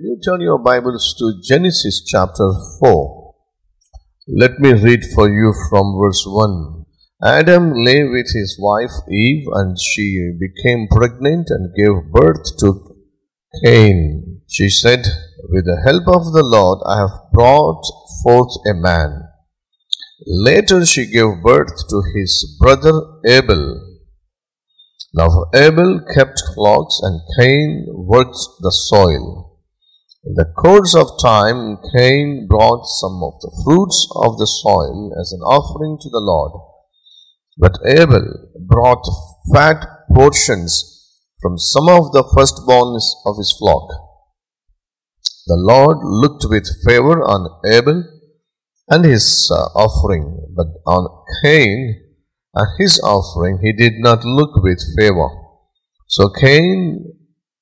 You turn your Bibles to Genesis chapter 4. Let me read for you from verse 1. Adam lay with his wife Eve, and she became pregnant and gave birth to Cain. She said, "With the help of the Lord I have brought forth a man." Later she gave birth to his brother Abel. Now Abel kept flocks and Cain worked the soil. In the course of time, Cain brought some of the fruits of the soil as an offering to the Lord. But Abel brought fat portions from some of the firstborns of his flock. The Lord looked with favor on Abel and his offering, but on Cain and his offering he did not look with favor. So Cain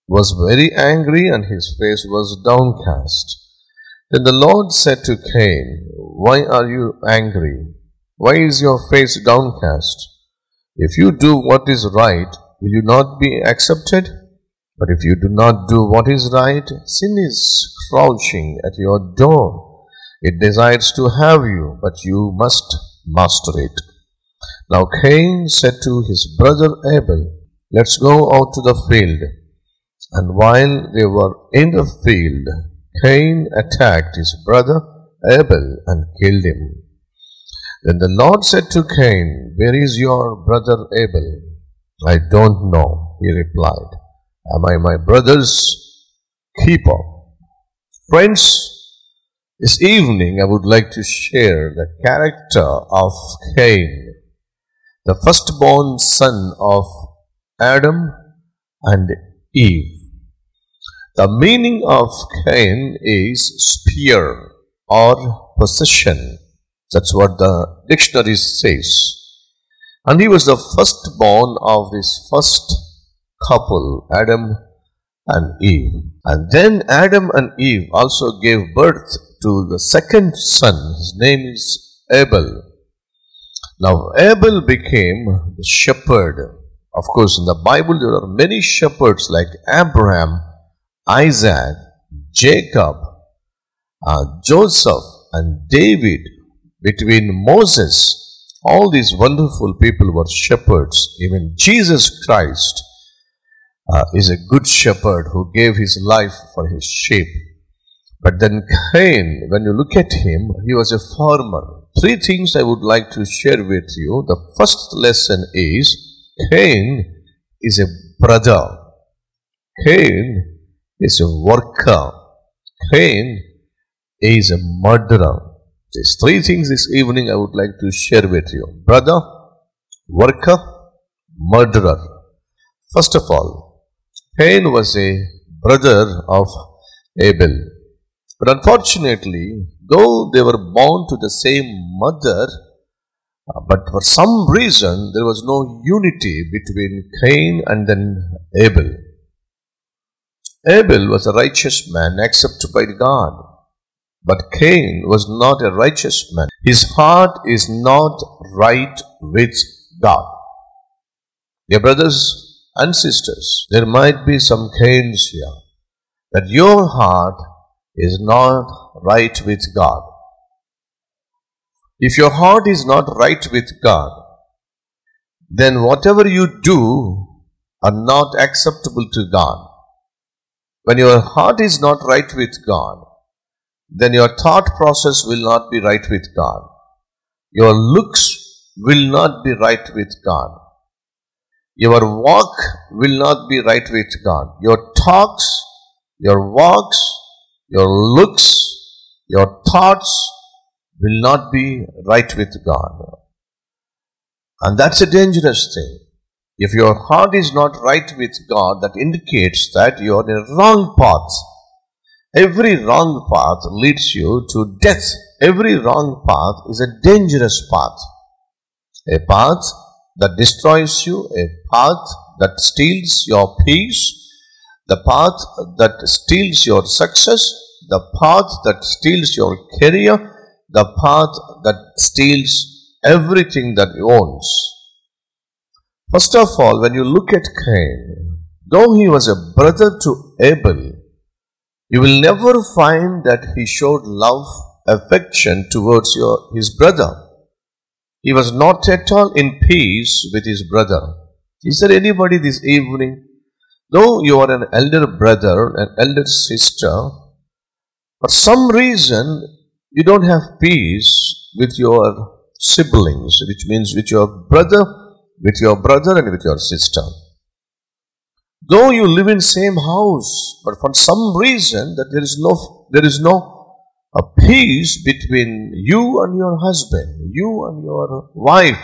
was very angry and his face was downcast. Then the Lord said to Cain, "Why are you angry? Why is your face downcast? If you do what is right, will you not be accepted? But if you do not do what is right, sin is crouching at your door. It desires to have you, but you must master it." Now Cain said to his brother Abel, "Let's go out to the field." And while they were in the field, Cain attacked his brother Abel and killed him. Then the Lord said to Cain, "Where is your brother Abel?" "I don't know," he replied. "Am I my brother's keeper?" Friends, this evening I would like to share the character of Cain, the firstborn son of Adam and Eve. The meaning of Cain is spear or possession. That's what the dictionary says. And he was the firstborn of this first couple, Adam and Eve. And then Adam and Eve also gave birth to the second son. His name is Abel. Now Abel became the shepherd. Of course, in the Bible there are many shepherds like Abraham, Isaac, Jacob, Joseph and David. Between Moses, all these wonderful people were shepherds. Even Jesus Christ is a good shepherd who gave his life for his sheep. But then Cain, when you look at him, he was a farmer. Three things I would like to share with you. The first lesson is Cain is a brother. Cain is a worker. Cain is a murderer. These three things this evening I would like to share with you. Brother, worker, murderer. First of all, Cain was a brother of Abel. But unfortunately, though they were born to the same mother, but for some reason there was no unity between Cain and then Abel. Abel was a righteous man accepted by God, but Cain was not a righteous man. His heart is not right with God. Dear brothers and sisters, there might be some Cains here, that your heart is not right with God. If your heart is not right with God, then whatever you do are not acceptable to God. When your heart is not right with God, then your thought process will not be right with God. Your looks will not be right with God. Your walk will not be right with God. Your talks, your walks, your looks, your thoughts will not be right with God. And that's a dangerous thing. If your heart is not right with God, that indicates that you are in a wrong path. Every wrong path leads you to death. Every wrong path is a dangerous path. A path that destroys you, a path that steals your peace, the path that steals your success, the path that steals your career, the path that steals everything that you own. First of all, when you look at Cain, though he was a brother to Abel, You will never find that he showed love, affection towards his brother. He was not at all in peace with his brother. Is there anybody this evening, though you are an elder brother, an elder sister, for some reason you don't have peace with your siblings, which means with your brother and with your sister. Though you live in same house, but for some reason that there is no a peace between you and your husband, you and your wife.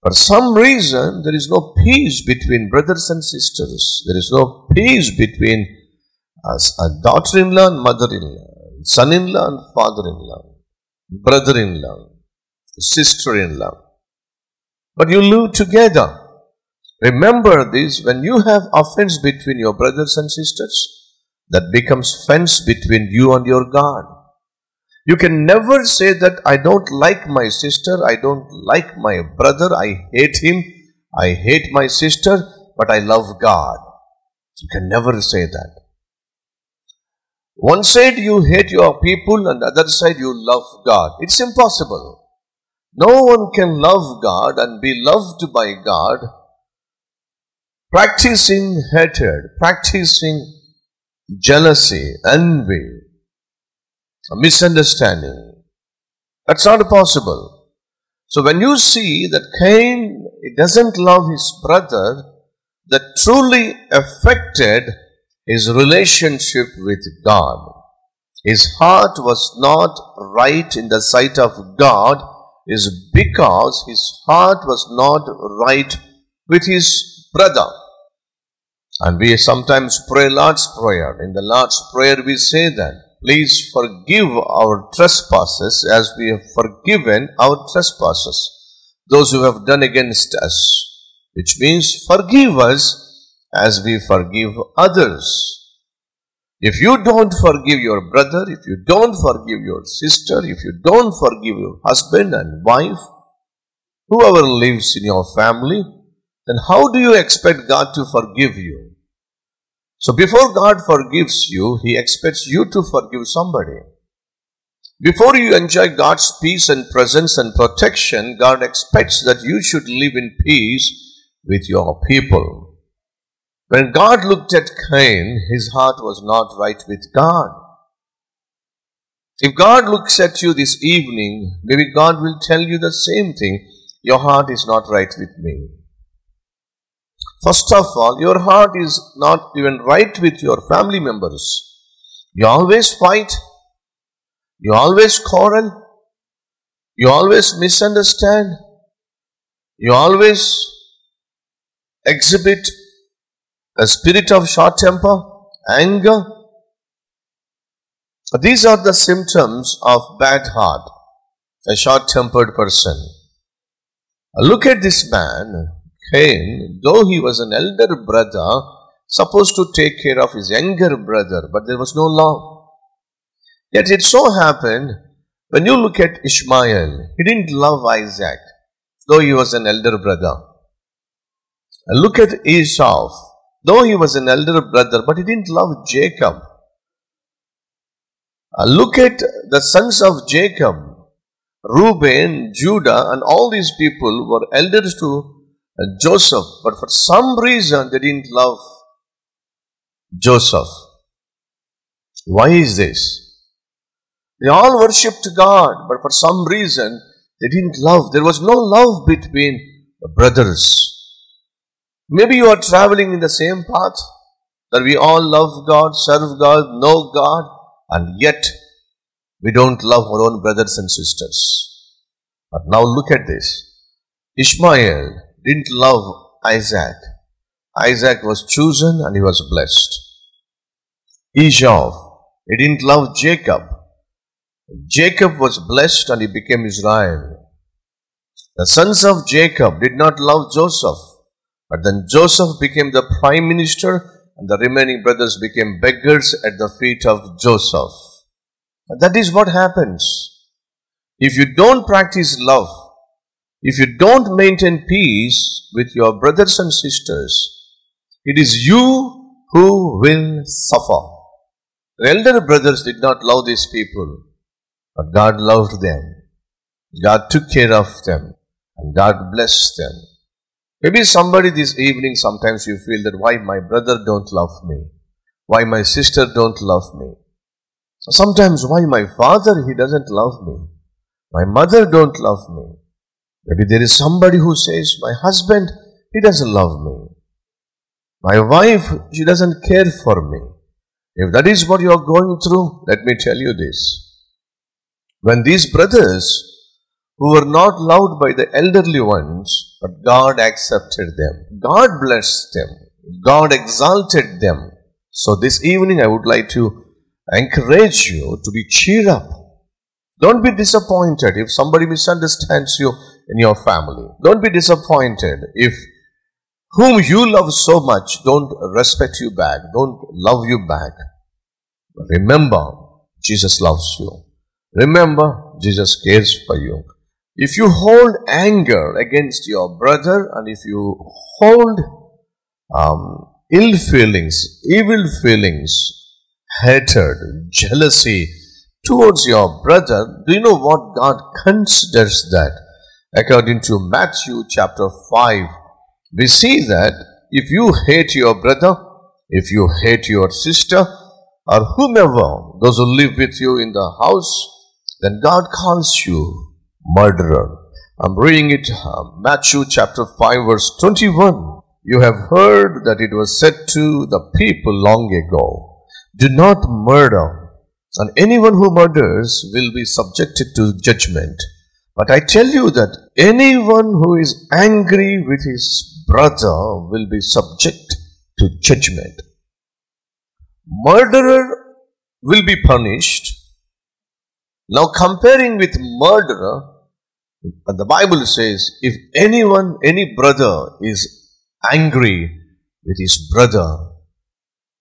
For some reason there is no peace between brothers and sisters. There is no peace between a daughter-in-law and mother-in-law, son-in-law and father-in-law, brother-in-law, sister-in-law. But you live together. Remember this, when you have offense between your brothers and sisters, that becomes fence between you and your God. You can never say that I don't like my sister, I don't like my brother, I hate him, I hate my sister, but I love God. You can never say that. One side you hate your people and the other side you love God. It's impossible. No one can love God and be loved by God practicing hatred, practicing jealousy, envy, misunderstanding. That's not possible. So when you see that Cain doesn't love his brother, that truly affected his relationship with God. His heart was not right in the sight of God is because his heart was not right with his brother. And we sometimes pray Lord's Prayer. In the Lord's Prayer we say that, please forgive our trespasses as we have forgiven our trespasses, those who have done against us. Which means forgive us as we forgive others. If you don't forgive your brother, if you don't forgive your sister, if you don't forgive your husband and wife, whoever lives in your family, then how do you expect God to forgive you? So before God forgives you, He expects you to forgive somebody. Before you enjoy God's peace and presence and protection, God expects that you should live in peace with your people. When God looked at Cain, his heart was not right with God. If God looks at you this evening, maybe God will tell you the same thing. Your heart is not right with me. First of all, your heart is not even right with your family members. You always fight. You always quarrel. You always misunderstand. You always exhibit a spirit of short temper, anger. These are the symptoms of bad heart, a short-tempered person. Look at this man, Cain. Though he was an elder brother, supposed to take care of his younger brother, but there was no love. Yet it so happened, when you look at Ishmael, he didn't love Isaac, though he was an elder brother. Look at Esau, though he was an elder brother, but he didn't love Jacob. Look at the sons of Jacob, Reuben, Judah, and all these people were elders to Joseph, but for some reason they didn't love Joseph. Why is this? They all worshipped God, but for some reason they didn't love. There was no love between the brothers. Maybe you are traveling in the same path, that we all love God, serve God, know God, and yet we don't love our own brothers and sisters. But now look at this. Ishmael didn't love Isaac. Isaac was chosen and he was blessed. Esau, he didn't love Jacob. Jacob was blessed and he became Israel. The sons of Jacob did not love Joseph, but then Joseph became the prime minister and the remaining brothers became beggars at the feet of Joseph. And that is what happens. If you don't practice love, if you don't maintain peace with your brothers and sisters, it is you who will suffer. The elder brothers did not love these people, but God loved them. God took care of them, and God blessed them. Maybe somebody this evening, sometimes you feel that why my brother don't love me? Why my sister don't love me? Sometimes why my father, he doesn't love me? My mother don't love me. Maybe there is somebody who says, my husband, he doesn't love me. My wife, she doesn't care for me. If that is what you are going through, let me tell you this. When these brothers, who were not loved by the elderly ones, but God accepted them, God blessed them, God exalted them. So this evening I would like to encourage you to be cheered up. Don't be disappointed if somebody misunderstands you in your family. Don't be disappointed if whom you love so much don't respect you back, don't love you back. Remember, Jesus loves you. Remember, Jesus cares for you. If you hold anger against your brother, and if you hold ill feelings, evil feelings, hatred, jealousy towards your brother, do you know what God considers that? According to Matthew chapter 5, we see that if you hate your brother, if you hate your sister, or whomever, those who live with you in the house, then God calls you murderer. I'm reading it, Matthew chapter 5 verse 21. You have heard that it was said to the people long ago, do not murder, and anyone who murders will be subjected to judgment. But I tell you that anyone who is angry with his brother will be subject to judgment. Murderer will be punished. Now comparing with murderer, the Bible says, if any brother is angry with his brother,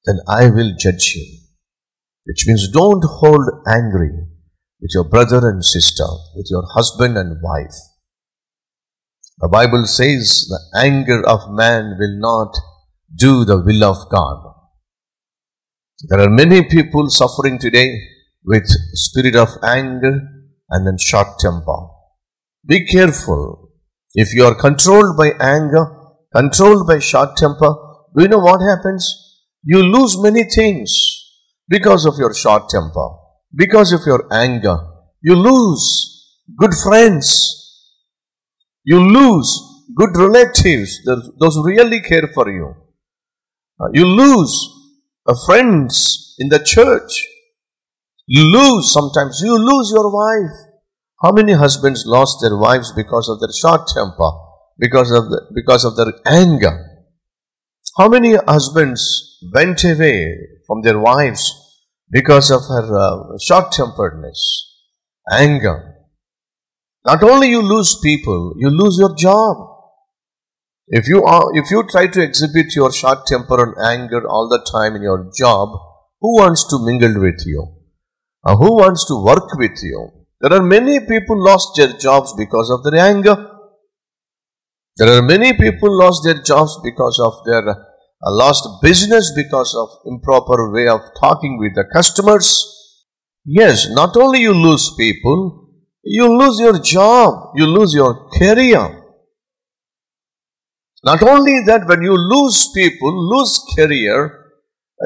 then I will judge him. Which means don't hold angry with your brother and sister, with your husband and wife. The Bible says the anger of man will not do the will of God. There are many people suffering today with spirit of anger and then short temper. Be careful. If you are controlled by anger, controlled by short temper, do you know what happens? You lose many things because of your short temper, because of your anger. You lose good friends. You lose good relatives, those who really care for you. You lose friends in the church. Sometimes you lose your wife. How many husbands lost their wives because of their short temper, because of their anger? How many husbands went away from their wives because of her short-temperedness, anger? Not only you lose people, you lose your job. If you try to exhibit your short temper and anger all the time in your job, who wants to mingle with you? Who wants to work with you? There are many people lost their jobs because of their anger. There are many people lost their jobs because of their lost business, because of improper way of talking with the customers. Yes, not only you lose people, you lose your job, you lose your career. Not only that, when you lose people, lose career,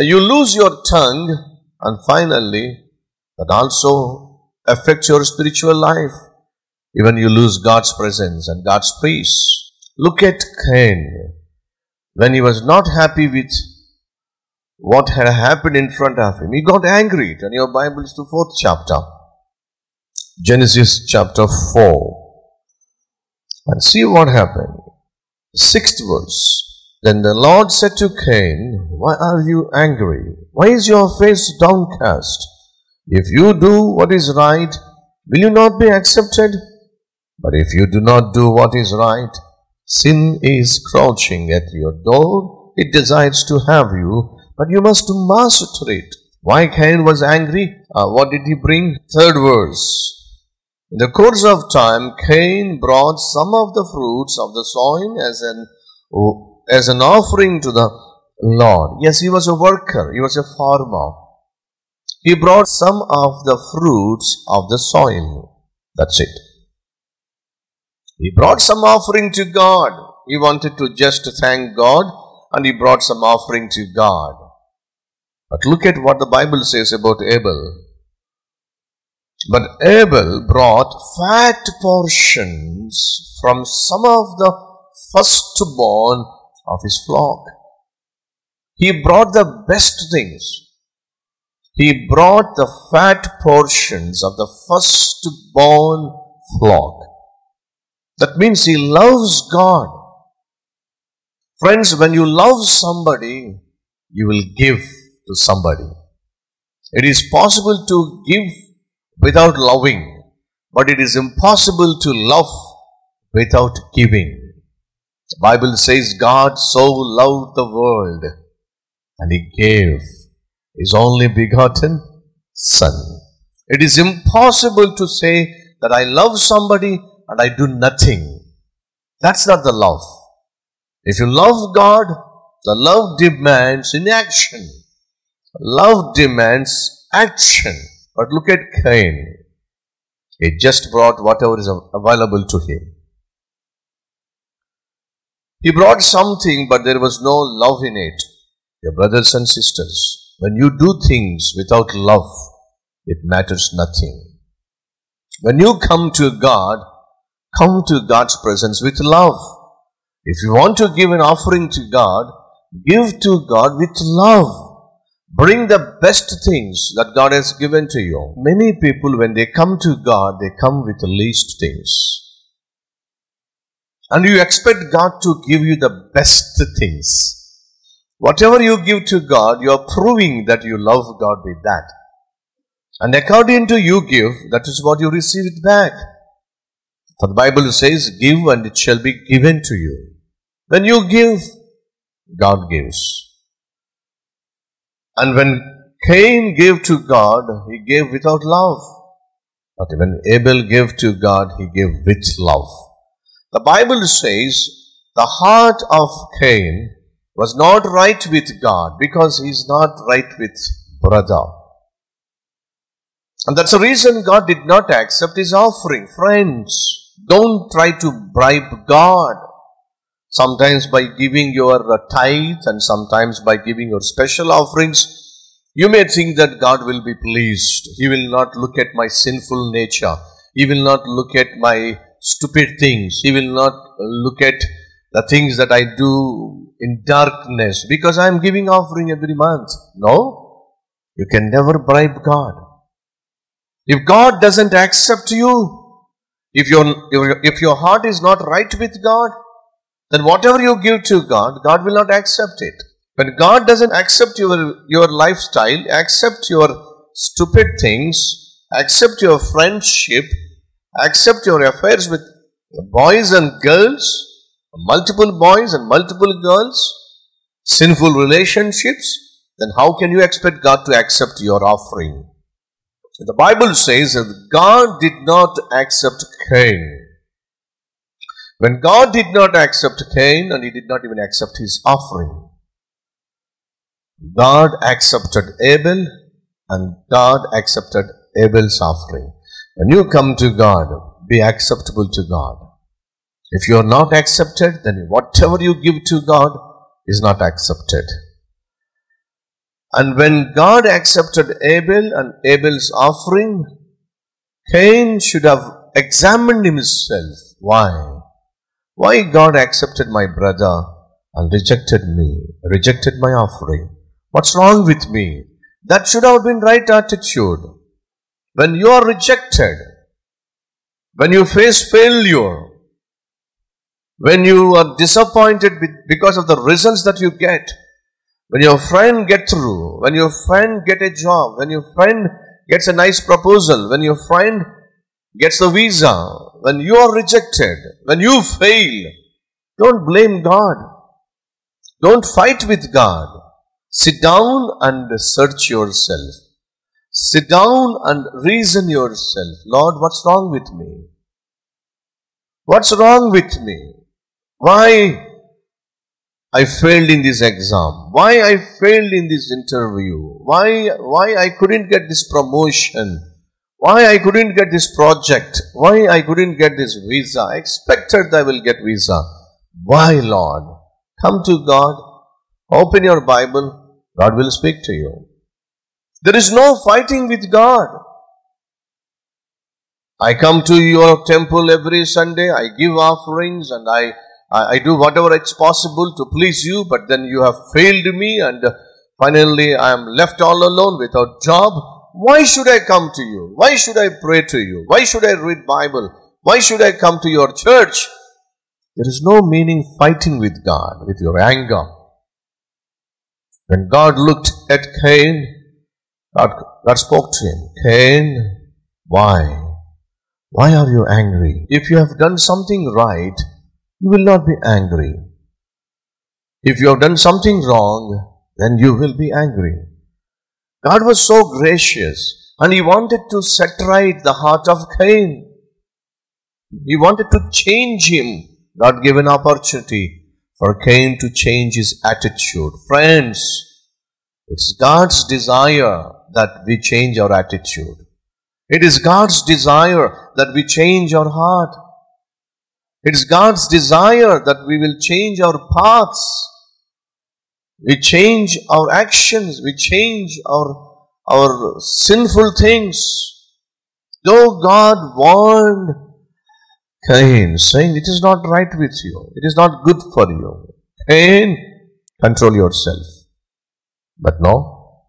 you lose your tongue, and finally, that also affects your spiritual life. Even you lose God's presence and God's peace. Look at Cain. When he was not happy with what had happened in front of him, he got angry. Turn your Bibles to 4th chapter. Genesis chapter 4. And see what happened. 6th verse. Then the Lord said to Cain, why are you angry? Why is your face downcast? If you do what is right, will you not be accepted? But if you do not do what is right, sin is crouching at your door. It desires to have you, but you must master it. Why Cain was angry? What did he bring? 3rd verse. In the course of time, Cain brought some of the fruits of the soil as an offering to the Lord. Yes, he was a worker. He was a farmer. He brought some of the fruits of the soil. That's it. He brought some offering to God. He wanted to just thank God, and he brought some offering to God. But look at what the Bible says about Abel. But Abel brought fat portions from some of the firstborn of his flock. He brought the best things. He brought the fat portions of the firstborn flock. That means he loves God. Friends, when you love somebody, you will give to somebody. It is possible to give without loving, but it is impossible to love without giving. The Bible says God so loved the world and he gave his only begotten Son. It is impossible to say that I love somebody and I do nothing. That's not the love. If you love God, the love demands inaction. Love demands action. But look at Cain. He just brought whatever is available to him. He brought something, but there was no love in it. Your brothers and sisters, when you do things without love, it matters nothing. When you come to God, come to God's presence with love. If you want to give an offering to God, give to God with love. Bring the best things that God has given to you. Many people, when they come to God, they come with the least things. And you expect God to give you the best things. Whatever you give to God, you are proving that you love God with that. And according to you give, that is what you receive it back. For the Bible says, give and it shall be given to you. When you give, God gives. And when Cain gave to God, he gave without love. But when Abel gave to God, he gave with love. The Bible says the heart of Cain was not right with God because he is not right with brother. And that's the reason God did not accept his offering. Friends, don't try to bribe God. Sometimes by giving your tithe and sometimes by giving your special offerings, you may think that God will be pleased. He will not look at my sinful nature. He will not look at my stupid things. He will not look at the things that I do in darkness because I am giving offering every month. No, you can never bribe God. If God doesn't accept you, if your heart is not right with God, then whatever you give to God, God will not accept it. When God doesn't accept your lifestyle, accept your stupid things, accept your friendship, accept your affairs with boys and girls, multiple boys and multiple girls, sinful relationships, then how can you expect God to accept your offering? So the Bible says that God did not accept Cain. When God did not accept Cain and he did not even accept his offering, God accepted Abel and God accepted Abel's offering. When you come to God, be acceptable to God. If you are not accepted, then whatever you give to God is not accepted. And when God accepted Abel and Abel's offering, Cain should have examined himself. Why? Why God accepted my brother and rejected me, rejected my offering? What's wrong with me? That should have been right attitude. When you are rejected, when you face failure, when you are disappointed because of the results that you get, when your friend gets through, when your friend gets a job, when your friend gets a nice proposal, when your friend gets the visa, when you are rejected, when you fail, don't blame God. Don't fight with God. Sit down and search yourself. Sit down and reason yourself. Lord, what's wrong with me? What's wrong with me? Why I failed in this exam? Why I failed in this interview? Why I couldn't get this promotion? Why I couldn't get this project? Why I couldn't get this visa? I expected I will get visa. Why, Lord? Come to God. Open your Bible. God will speak to you. There is no fighting with God. I come to your temple every Sunday. I give offerings and I do whatever it's possible to please you. But then you have failed me and finally I am left all alone without job. Why should I come to you? Why should I pray to you? Why should I read Bible? Why should I come to your church? There is no meaning fighting with God, with your anger. When God looked at Cain, God spoke to him. Cain, why? Why are you angry? If you have done something right, you will not be angry. If you have done something wrong, then you will be angry. God was so gracious and He wanted to set right the heart of Cain. He wanted to change him. God gave an opportunity for Cain to change his attitude. Friends, it's God's desire that we change our attitude. It is God's desire that we change our heart. It's God's desire that we will change our paths. We change our actions. We change our sinful things. Though God warned Cain, saying, it is not right with you. It is not good for you. Cain, control yourself. But no.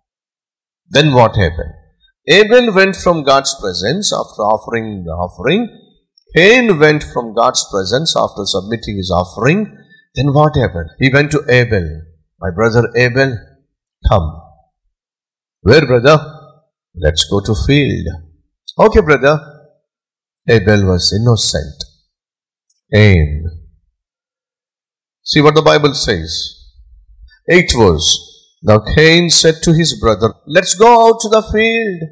Then what happened? Abel went from God's presence after offering the offering. Cain went from God's presence after submitting his offering. Then what happened? He went to Abel. My brother Abel, come. Where, brother? Let's go to field. Okay, brother. Abel was innocent. Cain. See what the Bible says. 8th verse. Now Cain said to his brother, let's go out to the field.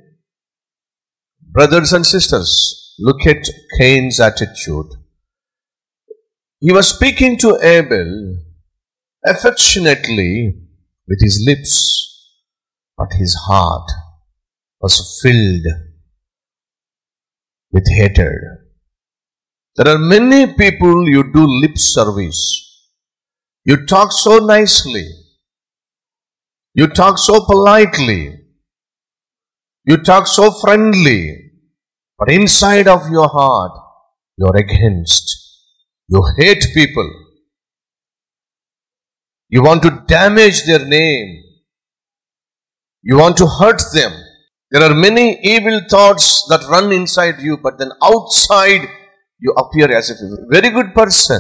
Brothers and sisters, look at Cain's attitude. He was speaking to Abel affectionately with his lips, but his heart was filled with hatred. There are many people you do lip service. You talk so nicely. You talk so politely. You talk so friendly. But inside of your heart, you are against. You hate people. You want to damage their name. You want to hurt them. There are many evil thoughts that run inside you, but then outside you appear as if you're a very good person.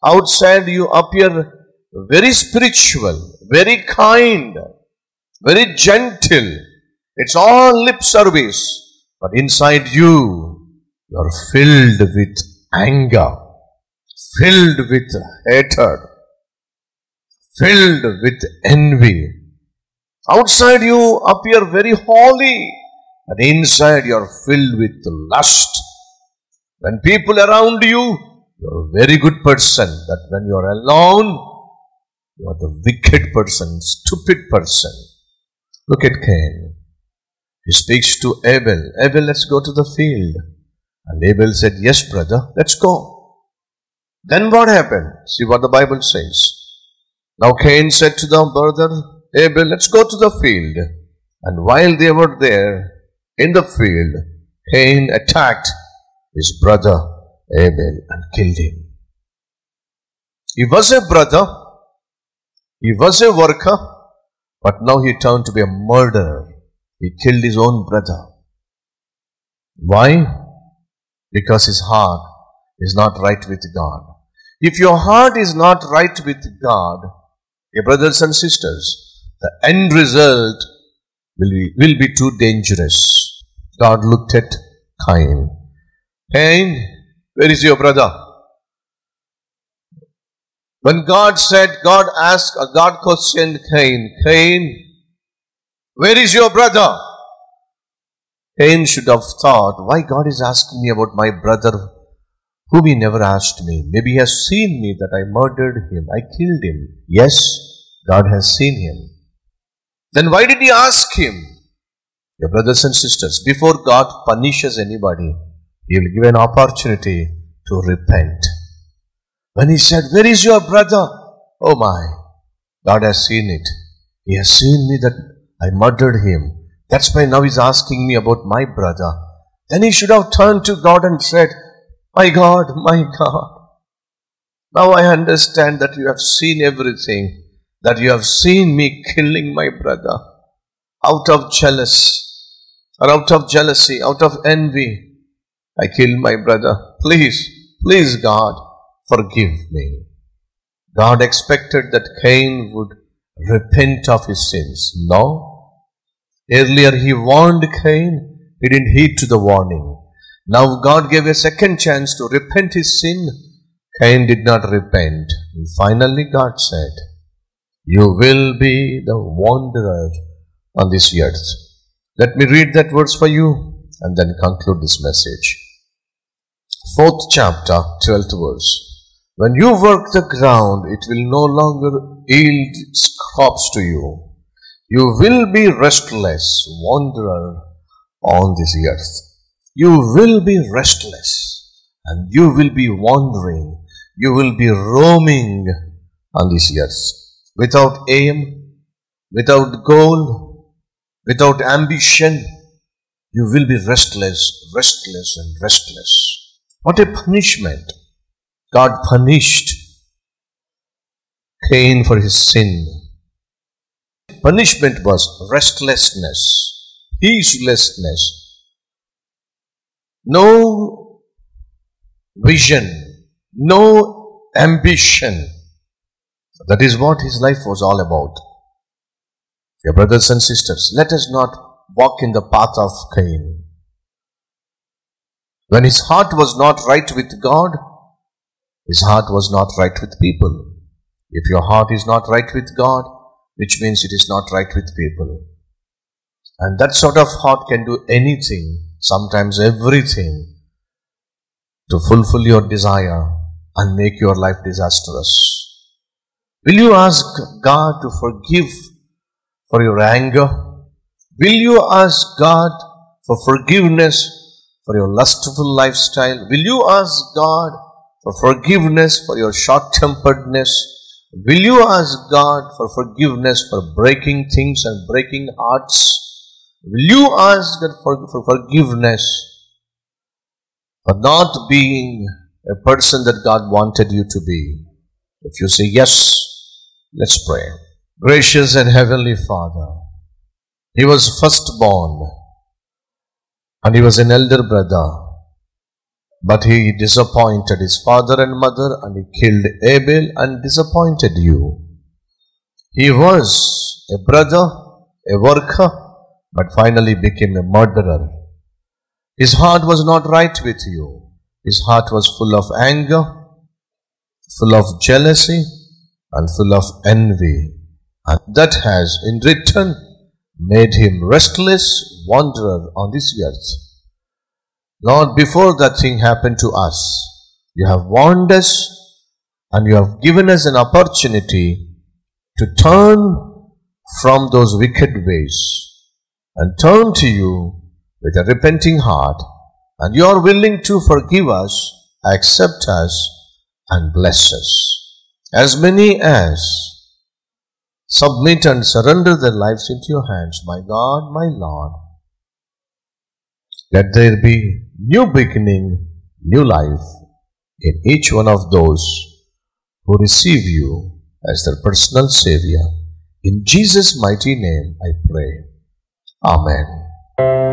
Outside you appear very spiritual, very kind, very gentle. It's all lip service. But inside you are filled with anger, filled with hatred, filled with envy. Outside you appear very holy, and inside you are filled with lust. When people around you, you are a very good person. That when you are alone, you are the wicked person, stupid person. Look at Cain. He speaks to Abel. Abel, let's go to the field. And Abel said, yes, brother, let's go. Then what happened? See what the Bible says. Now Cain said to the brother Abel, let's go to the field. And while they were there in the field, Cain attacked his brother Abel and killed him. He was a brother. He was a worker. But now he turned to be a murderer. He killed his own brother. Why? Because his heart is not right with God. If your heart is not right with God, dear brothers and sisters, the end result will be too dangerous. God looked at Cain. Cain, where is your brother? When God questioned Cain, Cain, where is your brother? Cain should have thought, why God is asking me about my brother whom he never asked me. Maybe he has seen me that I murdered him, I killed him. Yes, God has seen him. Then why did he ask him? Your brothers and sisters, before God punishes anybody, he will give an opportunity to repent. When he said, where is your brother? Oh my, God has seen it. He has seen me that I murdered him. That's why now he's asking me about my brother. Then he should have turned to God and said, my God, now I understand that you have seen everything, that you have seen me killing my brother out of jealousy, out of envy. I killed my brother. Please God, forgive me. God expected that Cain would repent of his sins. No. Earlier he warned Cain. He didn't heed to the warning. Now God gave a second chance to repent his sin. Cain did not repent. And finally God said, you will be the wanderer on this earth. Let me read that verse for you and then conclude this message. 4th chapter, 12th verse. When you work the ground, it will no longer yield crops to you. You will be restless, wanderer on this earth. You will be restless and you will be wandering. You will be roaming on this earth. Without aim, without goal, without ambition, you will be restless and restless. What a punishment. God punished Cain for his sin. Punishment was restlessness, peacelessness, no vision, no ambition. That is what his life was all about. Dear brothers and sisters, let us not walk in the path of Cain. When his heart was not right with God, his heart was not right with people. If your heart is not right with God, which means it is not right with people. And that sort of heart can do anything, sometimes everything, to fulfill your desire and make your life disastrous. Will you ask God to forgive for your anger? Will you ask God for forgiveness for your lustful lifestyle? Will you ask God for forgiveness for your short-temperedness? Will you ask God for forgiveness for breaking things and breaking hearts? Will you ask God for forgiveness for not being a person that God wanted you to be? If you say yes, let's pray. Gracious and Heavenly Father, he was firstborn and he was an elder brother. But he disappointed his father and mother and he killed Abel and disappointed you. He was a brother, a worker, but finally became a murderer. His heart was not right with you. His heart was full of anger, full of jealousy, and full of envy. And that has in return made him restless wanderer on this earth. Lord, before that thing happened to us, you have warned us and you have given us an opportunity to turn from those wicked ways and turn to you with a repenting heart, and you are willing to forgive us, accept us, and bless us. As many as submit and surrender their lives into your hands, my God, my Lord, let there be new beginning, new life in each one of those who receive you as their personal Savior. In Jesus' mighty name I pray. Amen.